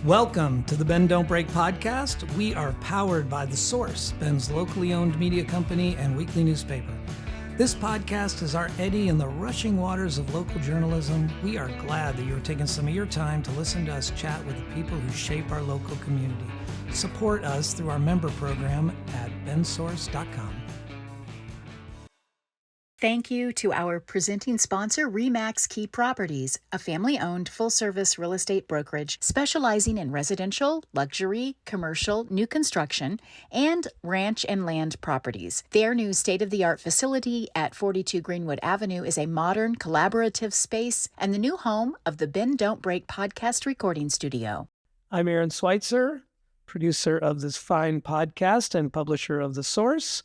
Welcome to the Ben Don't Break podcast. We are powered by The Source, Ben's locally owned media company and weekly newspaper. This podcast is our eddy in the rushing waters of local journalism. We are glad that you're taking some of your time to listen to us chat with the people who shape our local community. Support us through our member program at bensource.com. Thank you to our presenting sponsor, RE/MAX Key Properties, a family-owned full-service real estate brokerage specializing in residential, luxury, commercial, new construction, and ranch and land properties. Their new state-of-the-art facility at 42 Greenwood Avenue is a modern, collaborative space and the new home of the Ben Don't Break podcast recording studio. I'm Aaron Switzer, producer of this fine podcast and publisher of The Source.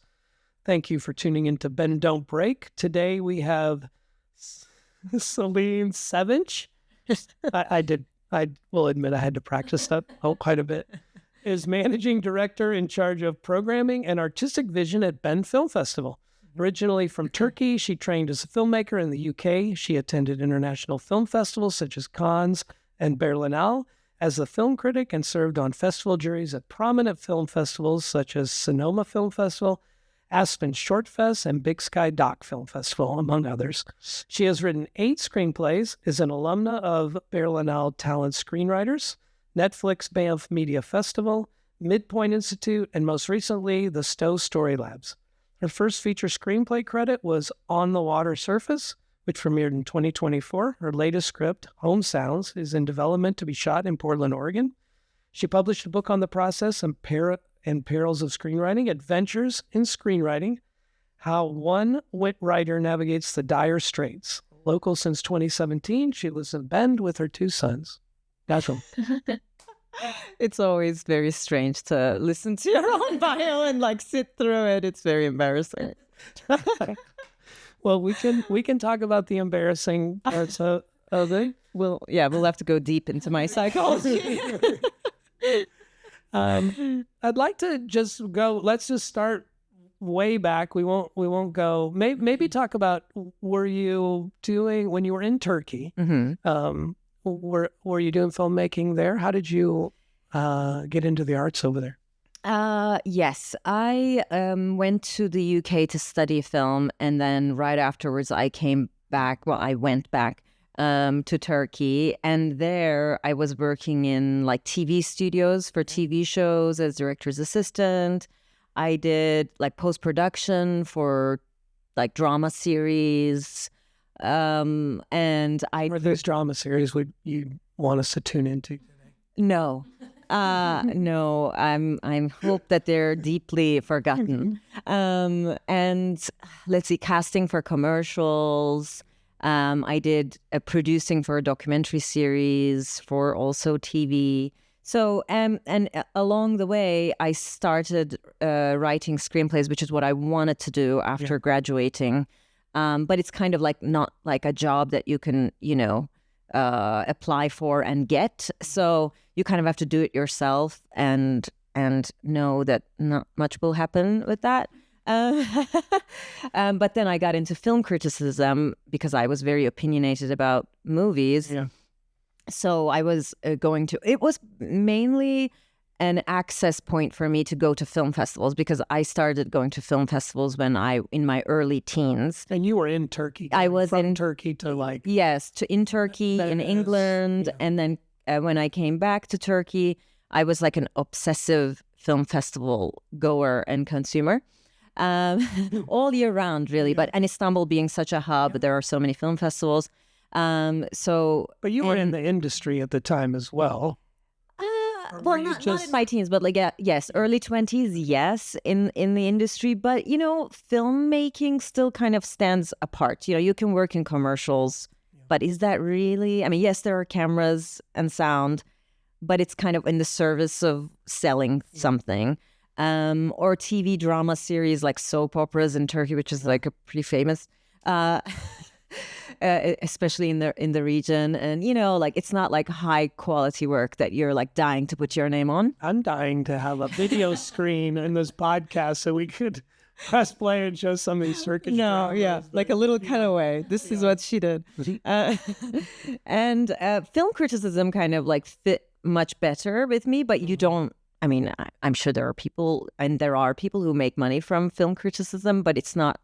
Thank you for tuning into Ben Don't Break. Today we have Selin Sevinç. I will admit I had to practice that quite a bit. Is managing director in charge of programming and artistic vision at Ben Film Festival. Originally from Turkey, she trained as a filmmaker in the UK. She attended international film festivals such as Cannes and Berlinale as a film critic and served on festival juries at prominent film festivals such as Sonoma Film Festival, Aspen Short Fest, and Big Sky Doc Film Festival, among others. She has written 8 screenplays, is an alumna of Berlinale Talent Screenwriters, Netflix Banff Media Festival, Midpoint Institute, and most recently, the Stowe Story Labs. Her first feature screenplay credit was On the Water Surface, which premiered in 2024. Her latest script, Home Sounds, is in development to be shot in Portland, Oregon. She published a book on the process and perils of screenwriting, Adventures in Screenwriting, How One Wit Writer Navigates the Dire Straits. Local since 2017, she lives in Bend with her 2 sons. Gotcha. It's always very strange to listen to your own bio and sit through it. It's very embarrassing. Well, we can talk about the embarrassing parts of it. We'll have to go deep into my psychology. I'd like to just go. Let's just start way back. We won't go. Maybe talk about were you doing when you were in Turkey? Mm-hmm. Were you doing filmmaking there? How did you get into the arts over there? Yes, I went to the UK to study film, and then right afterwards I came back. Well, I went back to Turkey, and there I was working in TV studios for TV shows as director's assistant. I did post-production for drama series, and Are those drama series would you want us to tune into today? No. No, I'm hope that they're deeply forgotten. And let's see, casting for commercials. I did producing for a documentary series for also TV. So, and along the way, I started writing screenplays, which is what I wanted to do after graduating. But it's kind of not like a job that you can, apply for and get. So you kind of have to do it yourself and know that not much will happen with that. But then I got into film criticism because I was very opinionated about movies. Yeah. So I was it was mainly an access point for me to go to film festivals because I started going to film festivals in my early teens. And you were in Turkey. I was from Turkey to Yes, in Turkey, in England. Yeah. And then when I came back to Turkey, I was an obsessive film festival goer and consumer. All year round, really. Yeah. And Istanbul being such a hub, there are so many film festivals. But you were in the industry at the time as well. Not in my teens, but yes, early 20s, yes, in the industry. But, filmmaking still kind of stands apart. You can work in commercials, but is that really? I mean, yes, there are cameras and sound, but it's kind of in the service of selling something. Or TV drama series like soap operas in Turkey, which is a pretty famous, especially in the region. And it's not high quality work that you're dying to put your name on. I'm dying to have a video screen in this podcast so we could press play and show some of these Turkish dramas. Like a little cutaway. This is what she did. And film criticism kind of much better with me, but you don't. I mean, I'm sure there are people who make money from film criticism, but it's not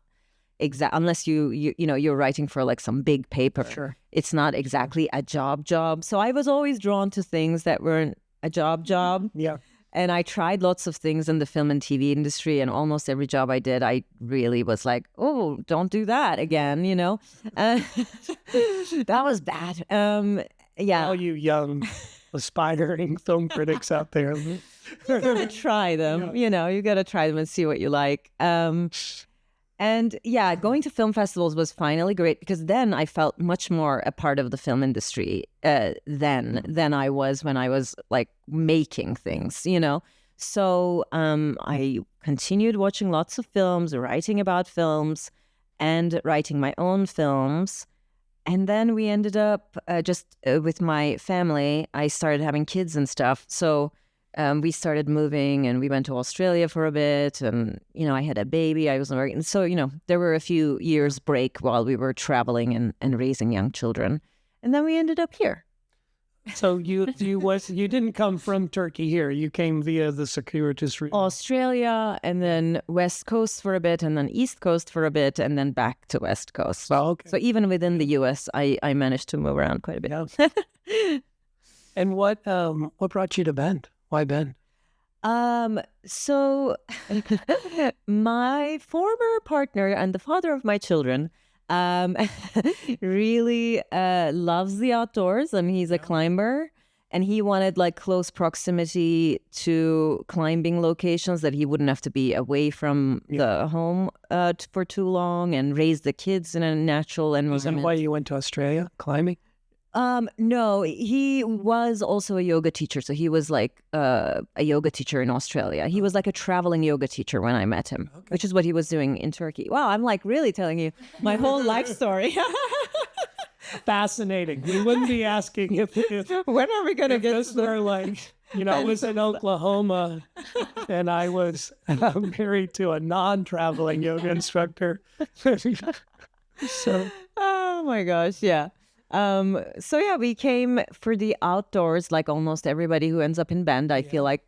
unless you're writing for like some big paper. Sure. It's not exactly a job. So I was always drawn to things that weren't a job. Yeah. And I tried lots of things in the film and TV industry, and almost every job I did, I really was like, oh, don't do that again, That was bad. Yeah. All you young aspiring film critics out there. You gotta try them, you gotta try them and see what you like. And yeah, going to film festivals was finally great because then I felt much more a part of the film industry than I was when I was like making things, So I continued watching lots of films, writing about films, and writing my own films. And then we ended up with my family. I started having kids and stuff. So we started moving and we went to Australia for a bit. And, I had a baby. I wasn't working. So, there were a few years break while we were traveling and raising young children. And then we ended up here. So you didn't come from Turkey here. You came via the circuitous route. Australia, and then West Coast for a bit, and then East Coast for a bit, and then back to West Coast. Oh, okay. So even within the U.S., I managed to move around quite a bit. Yeah. And what brought you to Bend? Why Bend? So my former partner and the father of my children really loves the outdoors. I mean, he's a climber, and he wanted like close proximity to climbing locations that he wouldn't have to be away from the home for too long, and raise the kids in a natural environment. Is that why you went to Australia climbing? No, he was also a yoga teacher. So he was like a yoga teacher in Australia. He was like a traveling yoga teacher when I met him, which is what he was doing in Turkey. Wow, I'm like really telling you my whole life story. Fascinating. We wouldn't be asking if when are we going to get this? They're like, I was in Oklahoma and I was married to a non-traveling yoga instructor. So, oh my gosh, yeah. So yeah, we came for the outdoors, like almost everybody who ends up in Bend, I feel like.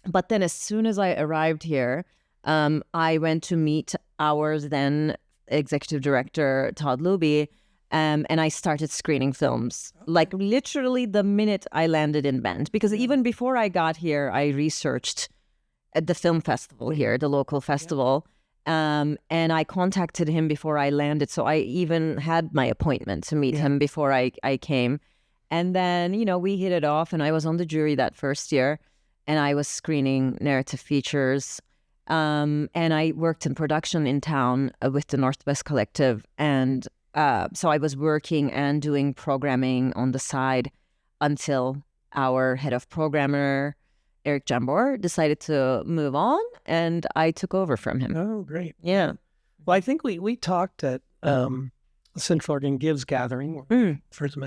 But then as soon as I arrived here, I went to meet our then executive director, Todd Luby, and I started screening films, like literally the minute I landed in Bend. Because even before I got here, I researched at the film festival here, the local festival. And I contacted him before I landed. So I even had my appointment to meet him before I came. And then, we hit it off, and I was on the jury that first year, and I was screening narrative features. And I worked in production in town with the Northwest Collective. And so I was working and doing programming on the side until our head of programmer, Eric Jambor, decided to move on, and I took over from him. Oh, great. Yeah. Well, I think we talked at Central Oregon Gives Gathering. First,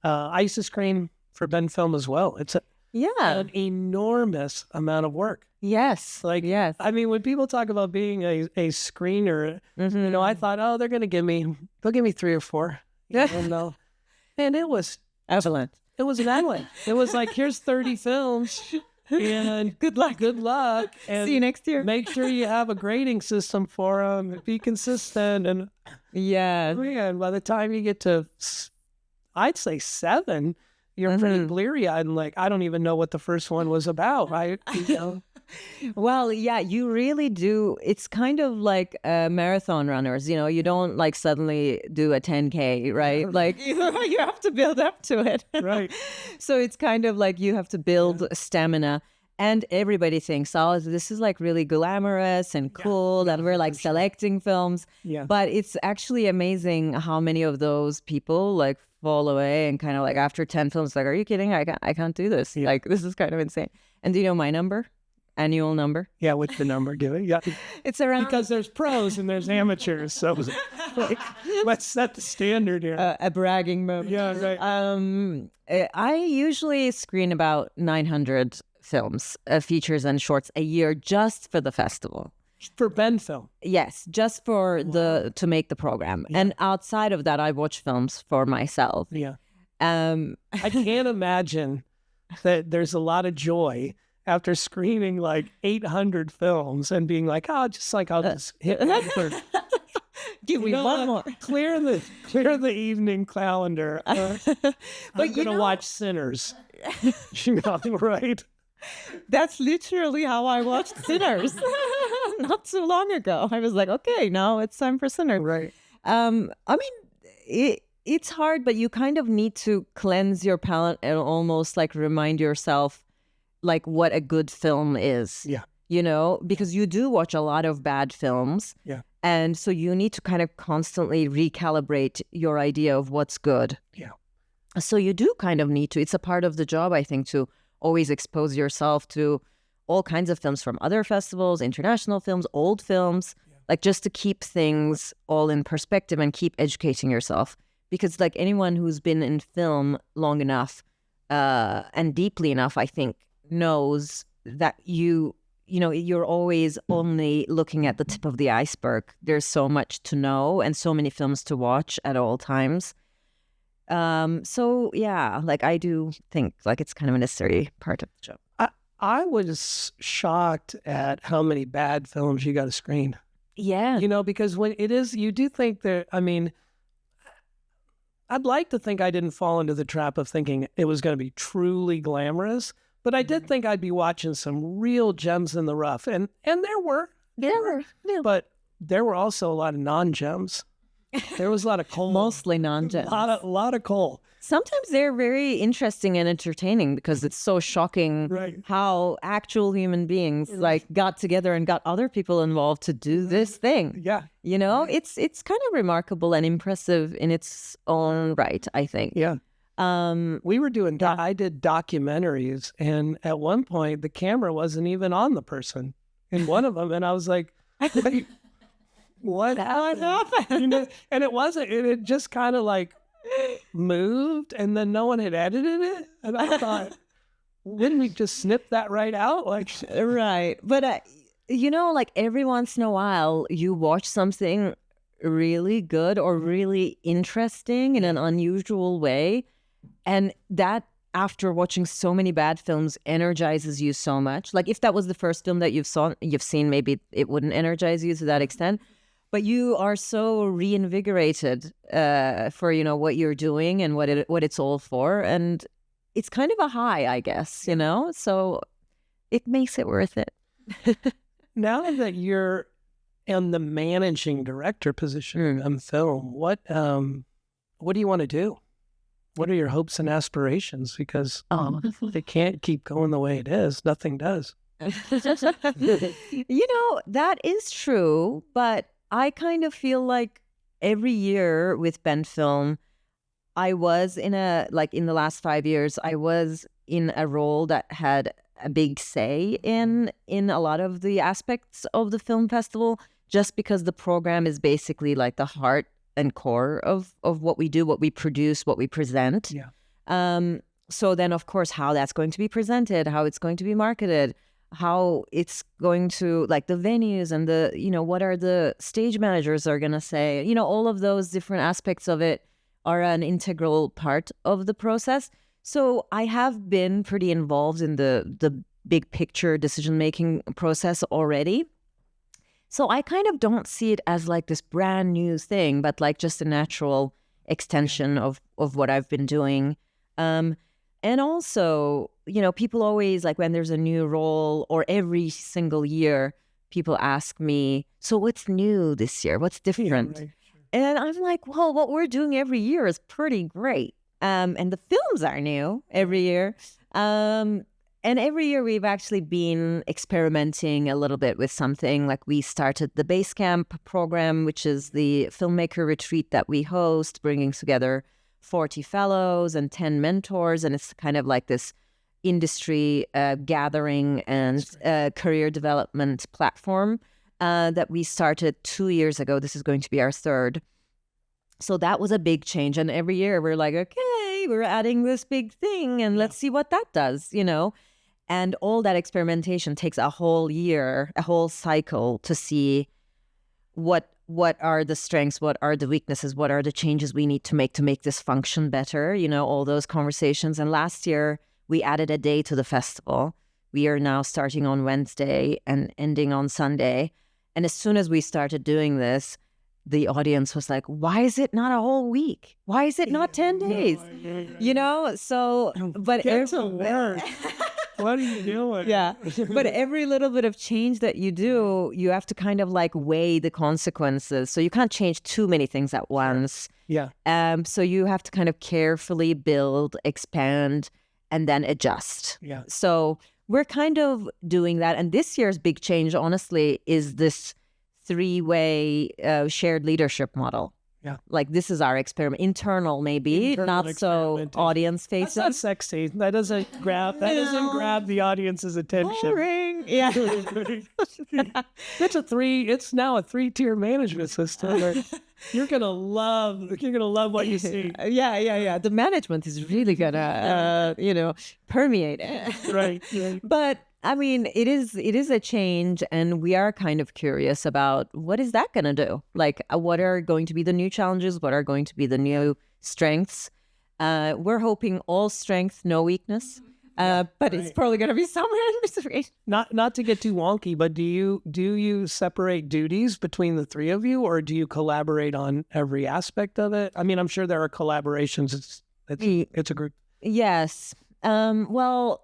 I used to screen for Bend Film as well. It's an enormous amount of work. Yes. Yes. I mean, when people talk about being a screener, I thought, oh, they'll give me 3 or 4. No. And it was excellent. It was an excellent. It was like, here's 30 films. And good luck. And see you next year. Make sure you have a grading system for them. Be consistent. And man, by the time you get to, I'd say 7, you're pretty bleary-eyed and like, I don't even know what the first one was about, right? Well, yeah, you really do. It's kind of like marathon runners, you don't like suddenly do a 10K, right? Like you have to build up to it. Right. So it's kind of like you have to build stamina. And everybody thinks, oh, this is like really glamorous and cool that we're like selecting films. Yeah. But it's actually amazing how many of those people like fall away and kind of like after 10 films, like, are you kidding? I can't do this. Yeah. Like, this is kind of insane. And do you know my number? Annual number? Yeah, what's the number? Give it. Yeah. It's around... Because there's pros and there's amateurs. So like, let's set the standard here. A bragging moment. Yeah, right. I usually screen about 900 films, features and shorts a year just for the festival. For Bend Film? Yes, just for to make the program. Yeah. And outside of that, I watch films for myself. Yeah. I can't imagine that there's a lot of joy after screening like 800 films and being like, I'll just hit enter. Give me one more. Clear the evening calendar. But I'm gonna watch Sinners. Right? That's literally how I watched Sinners not too long ago. I was like, okay, now it's time for Sinners. Right. I mean, it's hard, but you kind of need to cleanse your palate and almost like remind yourself like what a good film is. Yeah. You know, because you do watch a lot of bad films. Yeah. And so you need to kind of constantly recalibrate your idea of what's good. Yeah. So you do kind of need to. It's a part of the job, I think, to always expose yourself to all kinds of films from other festivals, international films, old films, like just to keep things all in perspective and keep educating yourself. Because like anyone who's been in film long enough and deeply enough, I think, knows that you're always only looking at the tip of the iceberg. There's so much to know and so many films to watch at all times. So yeah, like I do think like it's kind of a necessary part of the job. I was shocked at how many bad films you got to screen. Yeah. You know, because when it is, you do think that, I mean, I'd like to think I didn't fall into the trap of thinking it was going to be truly glamorous, but I did think I'd be watching some real gems in the rough. And there were. Yeah. But there were also a lot of non-gems. There was a lot of coal. Mostly non-gems. A lot of coal. Sometimes they're very interesting and entertaining because it's so shocking how actual human beings like got together and got other people involved to do this thing. Yeah. You know, it's kind of remarkable and impressive in its own right, I think. Yeah. We were doing, I did documentaries, and at one point the camera wasn't even on the person in one of them. And I was like, wait, what happened? You know, and it wasn't, it just kind of like moved, and then no one had edited it. And I thought, wouldn't we just snip that right out? Like, right. But, you know, like every once in a while you watch something really good or really interesting in an unusual way. And that, after watching so many bad films, energizes you so much. Like if that was the first film that you've seen, maybe it wouldn't energize you to that extent. But you are so reinvigorated for, you know, what you're doing and what it's all for. And it's kind of a high, I guess, you know, so it makes it worth it. Now that you're in the managing director position in film, what do you want to do? What are your hopes and aspirations? Because they can't keep going the way it is. Nothing does. You know, that is true. But I kind of feel like every year with Bend Film, I was in the last 5 years, I was in a role that had a big say in a lot of the aspects of the film festival, just because the program is basically like the heart and core of what we do, what we produce, what we present. Yeah. So then, of course, how that's going to be presented, how it's going to be marketed, how it's going to, like the venues and the, you know, what are the stage managers are going to say, you know, all of those different aspects of it are an integral part of the process. So I have been pretty involved in the big picture decision-making process already. So I kind of don't see it as like this brand new thing, but like just a natural extension of what I've been doing. And also, you know, people always, like when there's a new role or every single year, people ask me, so what's new this year? What's different? Right. And I'm like, well, what we're doing every year is pretty great. And the films are new every year. And every year we've actually been experimenting a little bit with something. Like we started the Basecamp program, which is the filmmaker retreat that we host, bringing together 40 fellows and 10 mentors. And it's kind of like this industry gathering and career development platform that we started 2 years ago. This is going to be our third. So that was a big change. And every year we're like, okay, we're adding this big thing and let's see what that does, you know. And all that experimentation takes a whole year, a whole cycle to see what are the strengths, what are the weaknesses, what are the changes we need to make this function better, you know, all those conversations. And last year we added a day to the festival. We are now starting on Wednesday and ending on Sunday. And as soon as we started doing this, the audience was like, why is it not a whole week? Why is it not 10 days? So, but Get to work. What are you doing? Yeah. But every little bit of change that you do, you have to kind of like weigh the consequences. So you can't change too many things at once. Yeah. So you have to kind of carefully build, expand, and then adjust. Yeah. So we're kind of doing that. And this year's big change, honestly, is this 3-way shared leadership model. Yeah. Like this is our experiment. Internal, maybe, Internal not so audience That's facing. not sexy. That doesn't grab the audience's attention. Boring. Yeah. It's now a 3-tier management system where you're gonna love what you see. Yeah. The management is really gonna permeate it. Right. But I mean, it is a change, and we are kind of curious about what is that going to do? Like, what are going to be the new challenges? What are going to be the new strengths? We're hoping all strength, no weakness. But it's probably going to be somewhere in between. Not to get too wonky, but do you separate duties between the three of you, or do you collaborate on every aspect of it? I mean, I'm sure there are collaborations. It's a group. Yes. Well,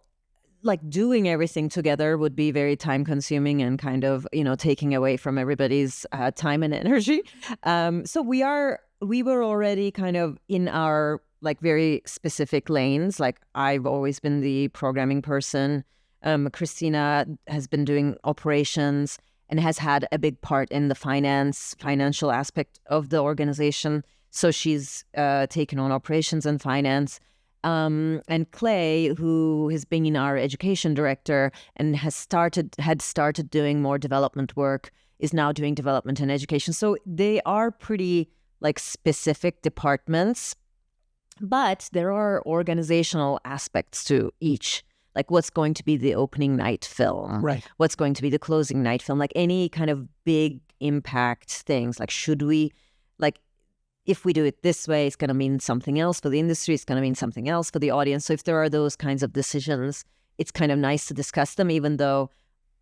like doing everything together would be very time consuming and kind of, taking away from everybody's time and energy. So we were already kind of in our like very specific lanes. Like I've always been the programming person. Christina has been doing operations and has had a big part in the financial aspect of the organization. So she's taken on operations and finance. And Clay, who has been our education director and had started doing more development work, is now doing development and education. So they are pretty like specific departments, but there are organizational aspects to each. Like what's going to be the opening night film, right? What's going to be the closing night film? Like any kind of big impact things. Like should we if we do it this way, it's going to mean something else for the industry. It's going to mean something else for the audience. So if there are those kinds of decisions, it's kind of nice to discuss them, even though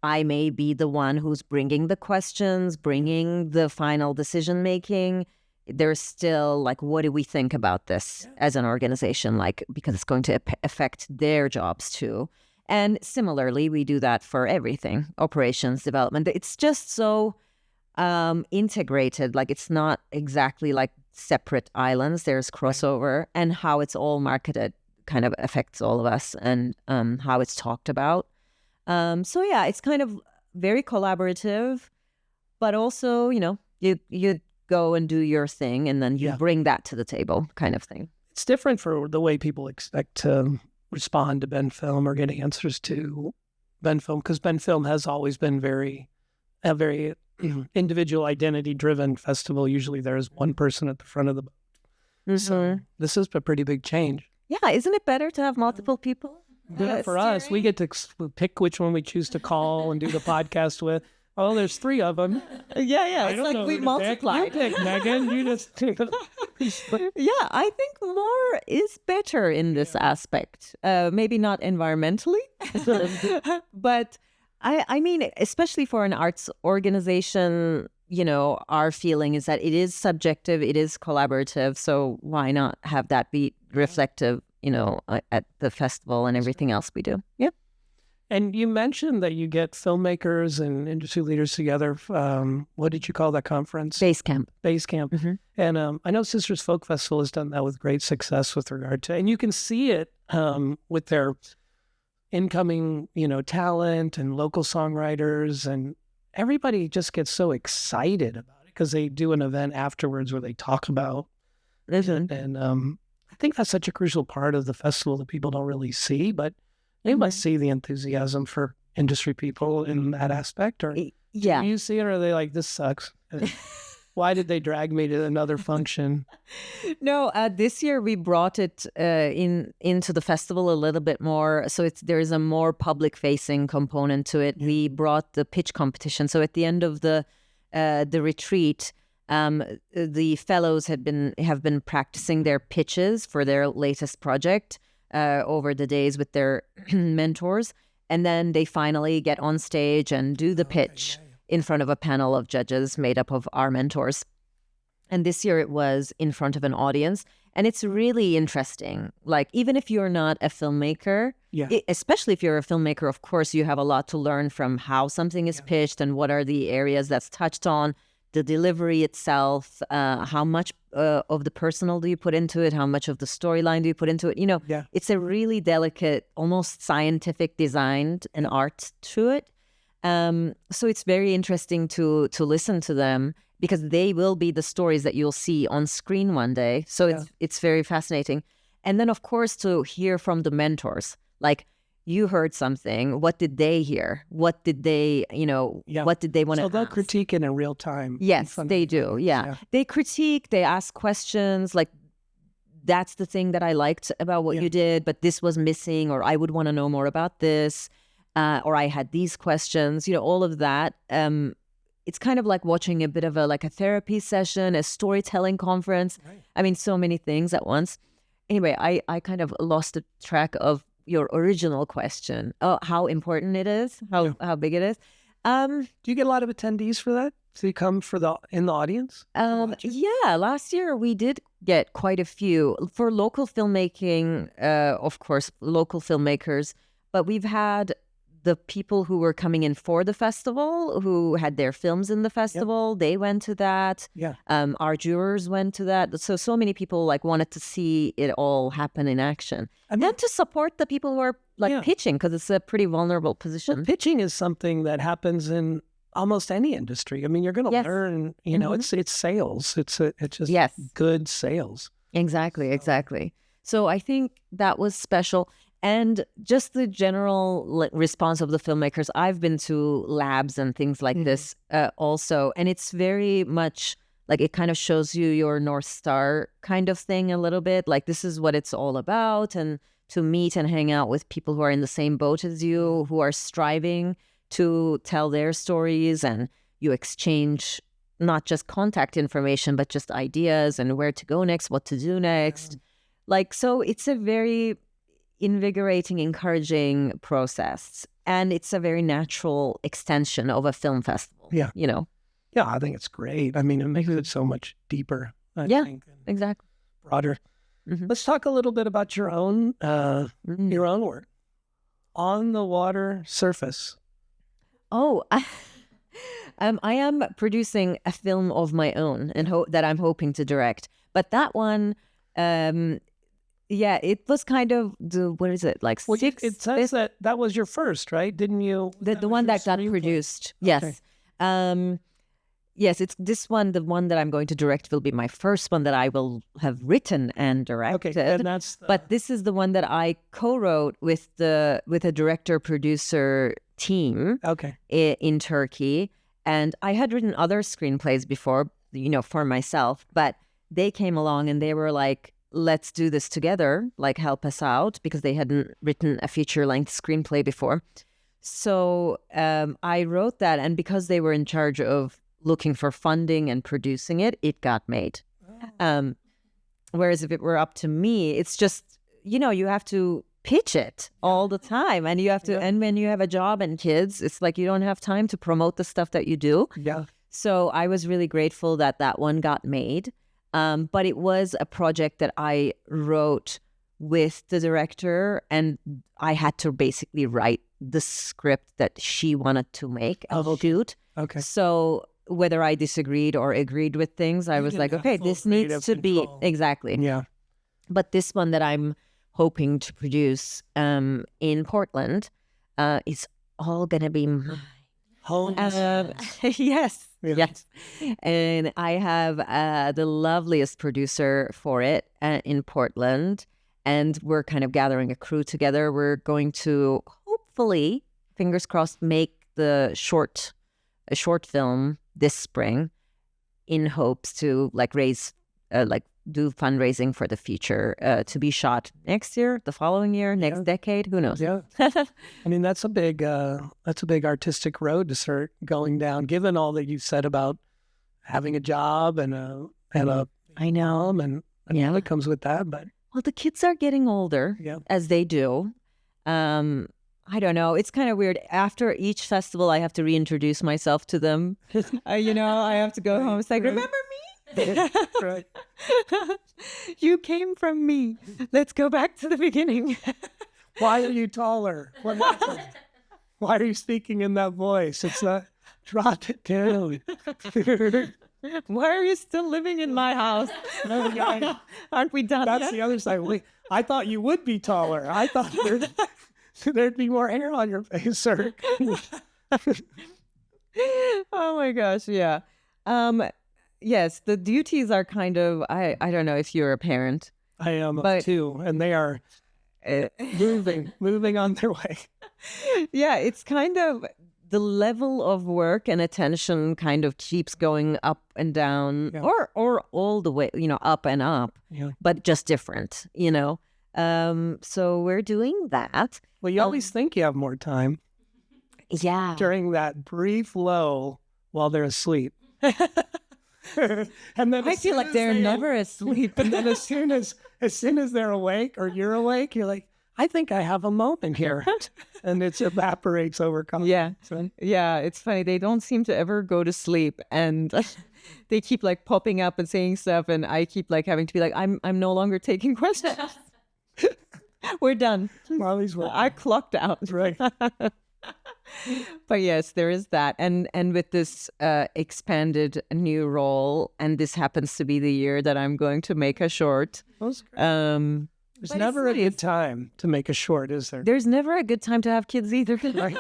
I may be the one who's bringing the questions, bringing the final decision making. There's still like, what do we think about this as an organization? Like, because it's going to affect their jobs too. And similarly, we do that for everything, operations, development. It's just so integrated. Like it's not exactly like separate islands. There's crossover, and how it's all marketed kind of affects all of us, and how it's talked about. So yeah, it's kind of very collaborative, but also, you go and do your thing, and then you bring that to the table, kind of thing. It's different for the way people expect to respond to Ben Film or get answers to Ben Film, because Ben Film has always been a very individual identity driven festival. Usually there's one person at the front of the boat. Mm-hmm. So this is a pretty big change. Yeah, isn't it better to have multiple people? Yeah, for us, we get to pick which one we choose to call and do the podcast with. Oh, there's 3 of them. Yeah. It's like we multiplied. You pick, Megan. You just... Yeah, I think more is better in this aspect. Maybe not environmentally, but I mean, especially for an arts organization, our feeling is that it is subjective, it is collaborative. So why not have that be reflective, at the festival and everything else we do? Yeah. And you mentioned that you get filmmakers and industry leaders together. What did you call that conference? Basecamp. Mm-hmm. And I know Sisters Folk Festival has done that with great success with regard to, and you can see it with their incoming, talent and local songwriters, and everybody just gets so excited about it because they do an event afterwards where they talk about it. And I think that's such a crucial part of the festival that people don't really see, but they must see the enthusiasm for industry people in that aspect. Or do you see it, or are they like, this sucks? Why did they drag me to another function? No, this year we brought it into the festival a little bit more. So there's a more public-facing component to it. We brought the pitch competition. So at the end of the retreat, the fellows have been practicing their pitches for their latest project. over the days with their mentors. And then they finally get on stage and do the pitch in front of a panel of judges made up of our mentors. And this year it was in front of an audience. And it's really interesting. Like, even if you're not a filmmaker, especially if you're a filmmaker, of course, you have a lot to learn from how something is pitched and what are the areas that's touched on, the delivery itself, how much of the personal do you put into it, how much of the storyline do you put into it. It's a really delicate, almost scientific design and art to it. So it's very interesting to listen to them, because they will be the stories that you'll see on screen one day. So it's very fascinating. And then, of course, to hear from the mentors, like, you heard something. What did they hear? What did they, what did they want to So they'll critique it in real time. Yes, they do. Yeah. They critique, they ask questions like, that's the thing that I liked about what you did, but this was missing, or I would want to know more about this, or I had these questions, all of that. It's kind of like watching a bit of a therapy session, a storytelling conference. Right. I mean, so many things at once. Anyway, I kind of lost the track of your original question. Oh, how important it is, how big it is. Do you get a lot of attendees for that? Do you come in the audience? Yeah, last year we did get quite a few for local filmmaking, of course, local filmmakers. But we've had the people who were coming in for the festival, who had their films in the festival, they went to that. Yeah. Our jurors went to that. So many people wanted to see it all happen in action. And then to support the people who are pitching, because it's a pretty vulnerable position. Well, pitching is something that happens in almost any industry. I mean, you're going to learn, it's sales. It's just good sales. Exactly. So I think that was special. And just the general response of the filmmakers. I've been to labs and things like this also. And it's very much like, it kind of shows you your North Star kind of thing a little bit. Like, this is what it's all about. And to meet and hang out with people who are in the same boat as you, who are striving to tell their stories, and you exchange not just contact information, but just ideas and where to go next, what to do next. So it's a very invigorating, encouraging process. And it's a very natural extension of a film festival. Yeah. Yeah, I think it's great. I mean, it makes it so much deeper. I think, exactly. Broader. Let's talk a little bit about your own work. On the Water Surface. Oh, I am producing a film of my own and that I'm hoping to direct. But that one, it was kind of what is it, like six? It says that was your first, right? Didn't you? The one that got produced. Yes. Okay. Yes, it's this one. The one that I'm going to direct will be my first one that I will have written and directed. Okay, and that's. But this is the one that I co-wrote with a director-producer team. Okay. In Turkey, and I had written other screenplays before, for myself. But they came along and they were like, "Let's do this together. Like, help us out," because they hadn't written a feature-length screenplay before. So I wrote that, and because they were in charge of looking for funding and producing it, it got made. Oh. Whereas if it were up to me, it's just, you have to pitch it all the time, and you have to, and when you have a job and kids, it's like you don't have time to promote the stuff that you do. Yeah. So I was really grateful that one got made. But it was a project that I wrote with the director, and I had to basically write the script that she wanted to make and shoot. Okay. So whether I disagreed or agreed with things, I was like, okay, this needs to be exactly. Yeah. But this one that I'm hoping to produce in Portland, it's all gonna be mine. Yes. And I have the loveliest producer for it in Portland, and we're kind of gathering a crew together. We're going to hopefully, fingers crossed, make a short film this spring, in hopes to raise do fundraising for the future, to be shot next year, the following year, next decade, who knows? Yeah. I mean, that's a big artistic road to start going down, given all that you said about having a job and a I know. and what comes with that. But Well, the kids are getting older, as they do. I don't know. It's kind of weird. After each festival, I have to reintroduce myself to them. I have to go home. It's like, remember me? Right. You came from me. Let's go back to the beginning. Why are you taller? What happened? Why are you speaking in that voice? It's not. Drop it down. Why are you still living in my house? Aren't we done That's yet? the other side. I thought you would be taller. I thought there'd be more hair on your face, sir. Oh my gosh, yeah. Yes, the duties are kind of, I don't know if you're a parent. I am But- too, and they are moving on their way. Yeah, it's kind of the level of work and attention kind of keeps going up and down, Yeah. or all the way, up and up, Yeah. but just different, So we're doing that. Well, you always think you have more time Yeah. during that brief lull while they're asleep. And then I as feel soon like as they're they- never asleep. And then as soon as they're awake or you're awake, you're like, I think I have a moment here, and it evaporates over Yeah. conversation. Yeah, it's funny. They don't seem to ever go to sleep, and they keep like popping up and saying stuff, and I keep like having to be like, I'm no longer taking questions. We're done. Molly's working. I clocked out. Right. But yes, there is that, and with this expanded new role, and this happens to be the year that I'm going to make a short. There's But never a it's good time to make a short, is there? There's never a good time to have kids either. Right.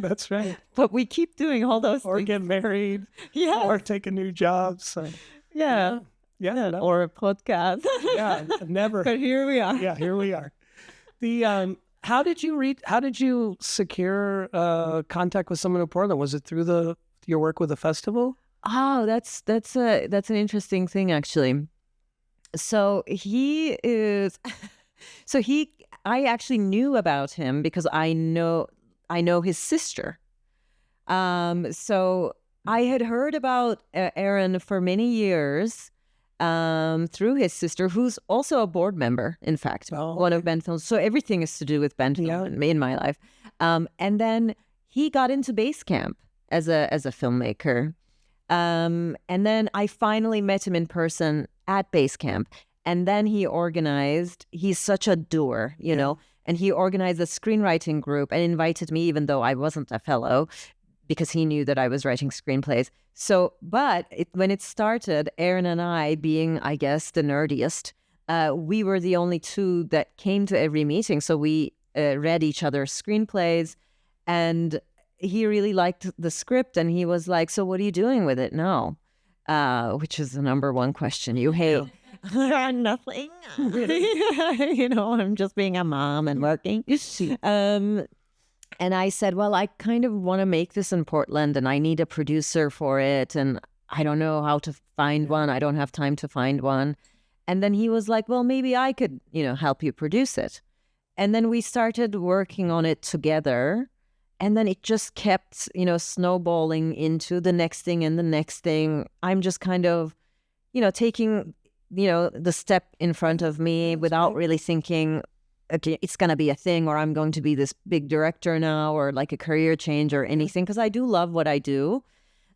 That's right. But we keep doing all those Or things. get married, Yeah. or take a new job. So Yeah. yeah, no, Or a podcast. yeah, never. But here we are. Yeah, here we are. The how did you secure contact with someone in Portland? Was it through your work with the festival? Oh, that's an interesting thing actually. So he is I actually knew about him because I know his sister. So I had heard about Aaron for many years through his sister, who's also a board member, in fact, one of Ben Films. So everything is to do with Ben Film in my life. And then he got into Basecamp as a filmmaker. And then I finally met him in person at Basecamp. And then he's such a doer, you know, and he organized a screenwriting group and invited me, even though I wasn't a fellow, because he knew that I was writing screenplays. So, but when it started, Aaron and I, being, I guess, the nerdiest, we were the only two that came to every meeting. So we read each other's screenplays, and he really liked the script, and he was like, so what are you doing with it now? Which is the number one question you hate. Nothing. You know, I'm just being a mom and working. And I said, well, I kind of want to make this in Portland, and I need a producer for it, and I don't know how to find one. I don't have time to find one. And then he was like, well, maybe I could, help you produce it. And then we started working on it together. And then it just kept, snowballing into the next thing and the next thing. I'm just kind of, taking, the step in front of me without really thinking, okay, it's going to be a thing, or I'm going to be this big director now, or like a career change or anything, because I do love what I do.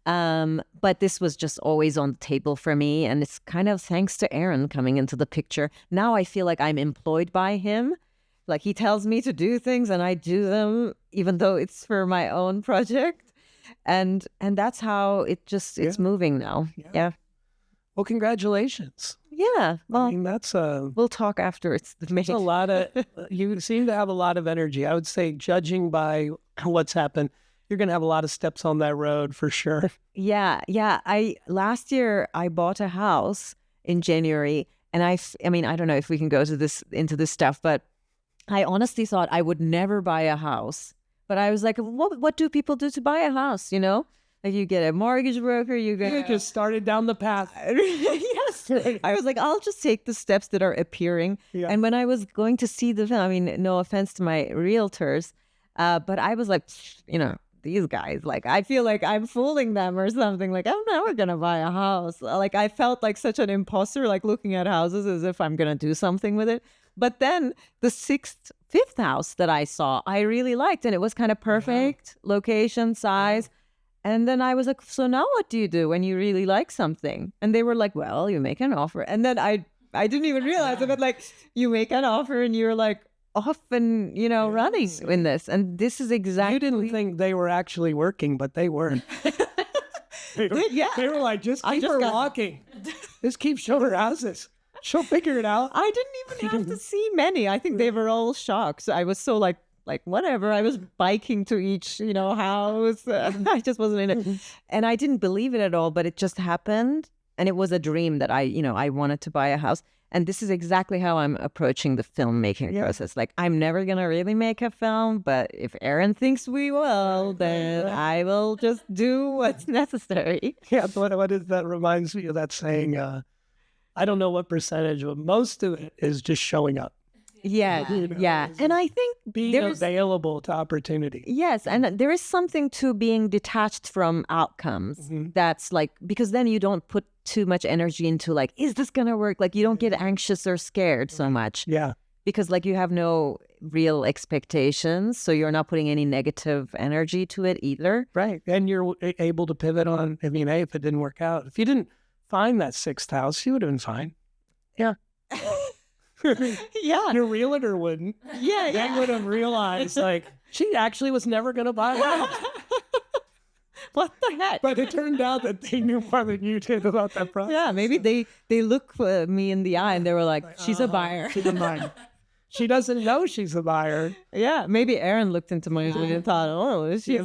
But this was just always on the table for me. And it's kind of thanks to Aaron coming into the picture. Now I feel like I'm employed by him. Like he tells me to do things and I do them, even though it's for my own project. And that's how it's moving now. Yeah. Well, congratulations. Yeah. Well, I mean, that's we'll talk after it's a lot of, you seem to have a lot of energy. I would say, judging by what's happened, you're going to have a lot of steps on that road for sure. Yeah. Last year I bought a house in January, and I mean, I don't know if we can go into this stuff, but I honestly thought I would never buy a house. But I was like, what do people do to buy a house, Like you get a mortgage broker, you just started down the path. Yes. I was like, I'll just take the steps that are appearing. Yeah. And when I was going to see the film, I mean, no offense to my realtors, but I was like, these guys, like, I feel like I'm fooling them or something. Like, I'm never going to buy a house. Like, I felt like such an imposter, like looking at houses as if I'm going to do something with it. But then the fifth house that I saw, I really liked, and it was kind of perfect location, size. And then I was like, so now what do you do when you really like something? And they were like, well, you make an offer. And then I didn't even realize it, but like, you make an offer and you're like off and, running in this. And this is exactly. You didn't think they were actually working, but they weren't. They were like, just keep her walking. Just keep showing her houses. She'll figure it out. I didn't even have to see many. I think they were all shocked. So I was so like whatever. I was biking to each, house. I just wasn't in it. And I didn't believe it at all, but it just happened. And it was a dream that I wanted to buy a house. And this is exactly how I'm approaching the filmmaking process. Like, I'm never going to really make a film, but if Aaron thinks we will, then I will just do what's necessary. Yeah, what is that? Reminds me of that saying, I don't know what percentage, but most of it is just showing up. Yeah. And I think being available to opportunity. Yes. And there is something to being detached from outcomes. That's like, because then you don't put too much energy into like, is this going to work? Like, you don't get anxious or scared so much. Yeah. Because like you have no real expectations. So you're not putting any negative energy to it either. Right. And you're able to pivot on, if it didn't work out. If you didn't find that sixth house, you would have been fine. Yeah. Yeah. Your realtor wouldn't. Yeah. They would have realized, like, she actually was never going to buy a house. What the heck? But it turned out that they knew more than you did about that process. Yeah, maybe they look me in the eye and they were like, she's a buyer. She's a buyer. She doesn't know she's a buyer. Yeah, maybe Aaron looked into my eye and thought, oh, she's a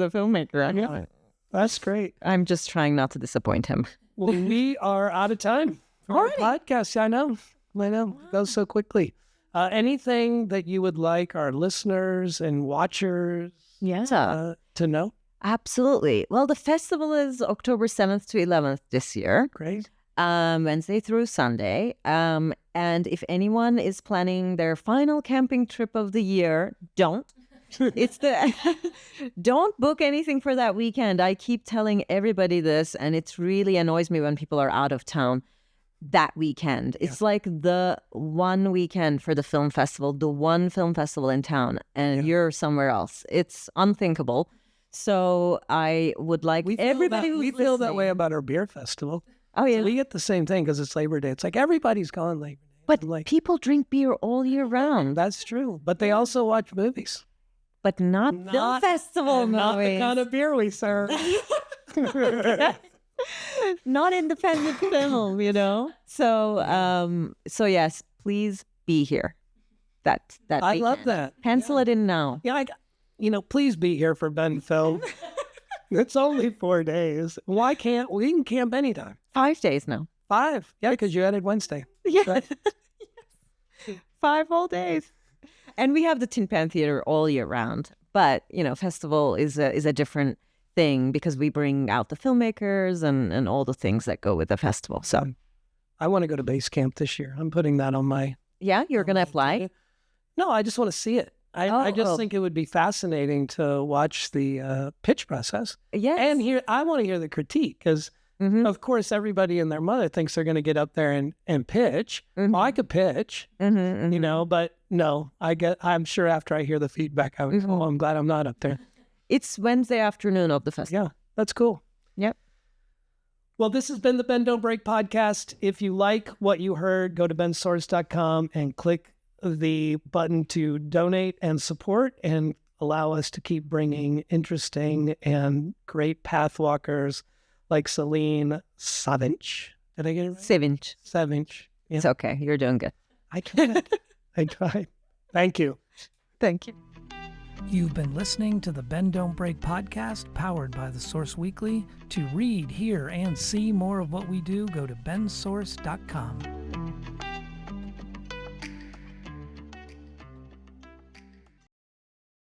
filmmaker. Yeah. That's great. I'm just trying not to disappoint him. Well, we are out of time for our podcast. I know. It goes so quickly. Anything that you would like our listeners and watchers to know? Absolutely. Well, the festival is October 7th to 11th this year. Great. Wednesday through Sunday. And if anyone is planning their final camping trip of the year, don't. Don't book anything for that weekend. I keep telling everybody this, and it really annoys me when people are out of town that weekend. It's like the one weekend for the film festival, the one film festival in town, and you're somewhere else. It's unthinkable. So I would like everybody we feel that way about our beer festival. Oh, yeah. So we get the same thing because it's Labor Day. It's like everybody's gone Labor Day. But like, people drink beer all year round. That's true. But they also watch movies. But not film festival movies. Not the kind of beer we serve. Not independent film, So yes, please be here. That I love that. Pencil it in now. Yeah, please be here for Ben Film. It's only 4 days. Why can't we can camp anytime? 5 days now. 5. Yeah, because you added Wednesday. Yeah. Right? 5 whole days. And we have the Tin Pan Theater all year round. But, festival is a different thing because we bring out the filmmakers and all the things that go with the festival. So I want to go to Basecamp this year. I'm putting that on my... Yeah, you're going to apply? No, I just want to see it. I just think it would be fascinating to watch the pitch process. Yes. And I want to hear the critique because, of course, everybody and their mother thinks they're going to get up there and pitch. Well, I could pitch, but no, I'm sure after I hear the feedback, I'm glad I'm not up there. It's Wednesday afternoon of the festival. Yeah, that's cool. Yep. Well, this has been the Bend Don't Break podcast. If you like what you heard, go to bensource.com and click the button to donate and support and allow us to keep bringing interesting and great pathwalkers like Selin Sevinç. Did I get it right? Sevinc. Sevinç. Yeah. It's okay. You're doing good. I tried. I tried. Thank you. Thank you. You've been listening to the Bend Don't Break podcast powered by The Source Weekly. To read, hear, and see more of what we do, go to bensource.com.